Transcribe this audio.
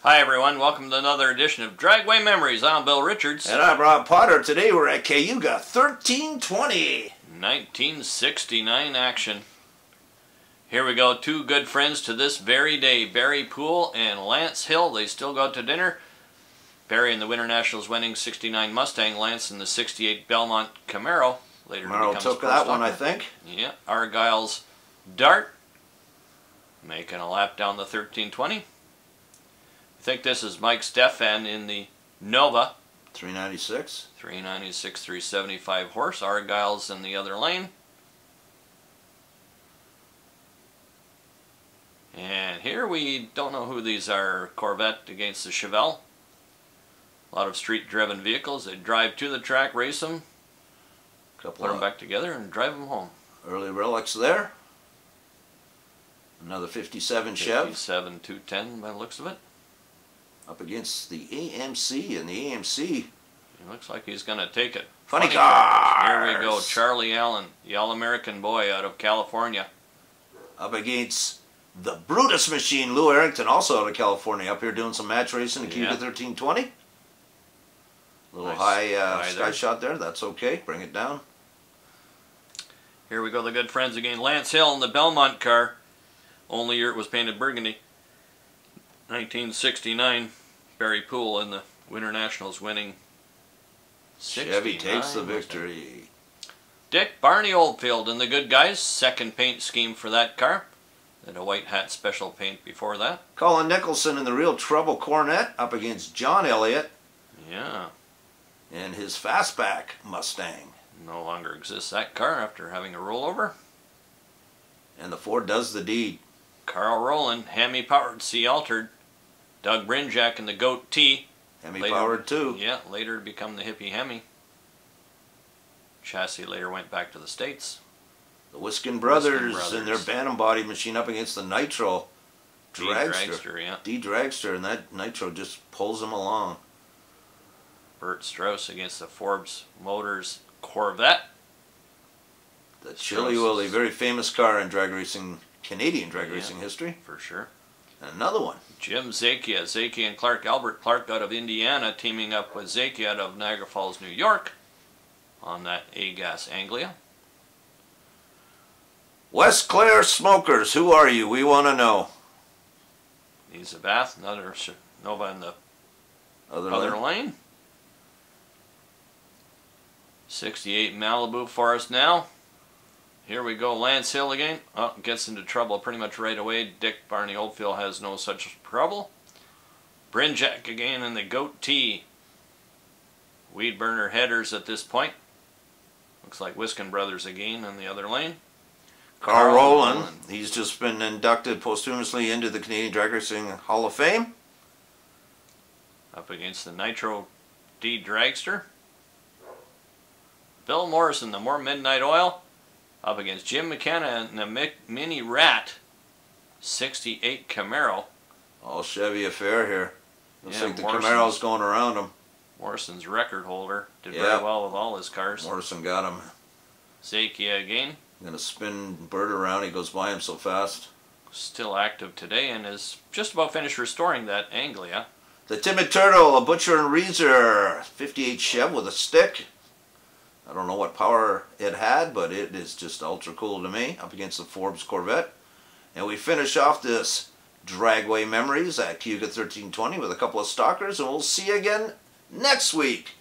Hi everyone, welcome to another edition of Dragway Memories. I'm Bill Richards. And I'm Rob Potter. Today we're at Cayuga 1320. 1969 action. Here we go, two good friends to this very day, Barry Poole and Lance Hill. They still go out to dinner. Barry in the Winter Nationals winning 69 Mustang, Lance in the 68 Belmont Camaro. Later Camaro took that one, I think. Yeah, Argyle's Dart. Making a lap down the 1320. I think this is Mike Stephan in the Nova. 396. 396, 375 horse. Argyle's in the other lane. And here we don't know who these are. Corvette against the Chevelle. A lot of street-driven vehicles. They drive to the track, race them, put them back together, and drive them home. Early relics there. Another 57 Chev. 57 210 by the looks of it. Up against the AMC, and the AMC. He looks like he's going to take it. Funny cars. Here we go. Charlie Allen, the All-American boy out of California. Up against the Brutus machine, Lou Arrington, also out of California, up here doing some match racing in Cayuga 1320. Little nice high sky shot there. That's okay. Bring it down. Here we go. The good friends again. Lance Hill in the Belmont car. Only year it was painted burgundy. 1969. Barry Poole in the Winter Nationals winning. Chevy takes the victory. Dick Barney Oldfield and the good guys. Second paint scheme for that car. Then a white hat special paint before that. Colin Nicholson in the Real Trouble Cornet up against John Elliott. Yeah. And his fastback Mustang. No longer exists that car after having a rollover. And the Ford does the deed. Carl Rowland, Hemi powered, C altered. Doug Brinjack in the Goat T. Hemi powered too. Yeah, later to become the Hippie Hemi. Chassis later went back to the States. The Wiskin Brothers and their Bantam body machine up against the Nitro Dragster. Yeah. D-Dragster, and that Nitro just pulls them along. Bert Strauss against the Forbes Motors Corvette. The Chili Willy, very famous car in drag racing, Canadian drag racing history. For sure. And another one. Jim Zakia. Zakia and Clark. Albert Clark out of Indiana teaming up with Zakia out of Niagara Falls, New York on that A-Gas Anglia. West Clare Smokers, who are you? We want to know. He's a Bath, another Nova in the other lane. 68 Malibu for us now. Here we go, Lance Hill again. Oh, gets into trouble pretty much right away. Dick Barney Oldfield has no such trouble. Brinjack again in the Goat T. Weed burner headers at this point. Looks like Wiskin Brothers again in the other lane. Carl Rowland. He's just been inducted posthumously into the Canadian Drag Racing Hall of Fame. Up against the Nitro D Dragster. Bill Morrison, the More Midnight Oil. Up against Jim McKenna and the Mini Rat 68 Camaro. All Chevy affair here. Looks like the Camaro's going around him. Morrison's record holder. Did very well with all his cars. Morrison got him. Zakia again. Gonna spin Bert around. He goes by him so fast. Still active today and is just about finished restoring that Anglia. The Timid Turtle, a Butcher and Reezer 58 Chev with a stick. I don't know what power it had, but it is just ultra cool to me. Up against the Forbes Corvette. And we finish off this Dragway Memories at Cayuga 1320 with a couple of stalkers, and we'll see you again next week.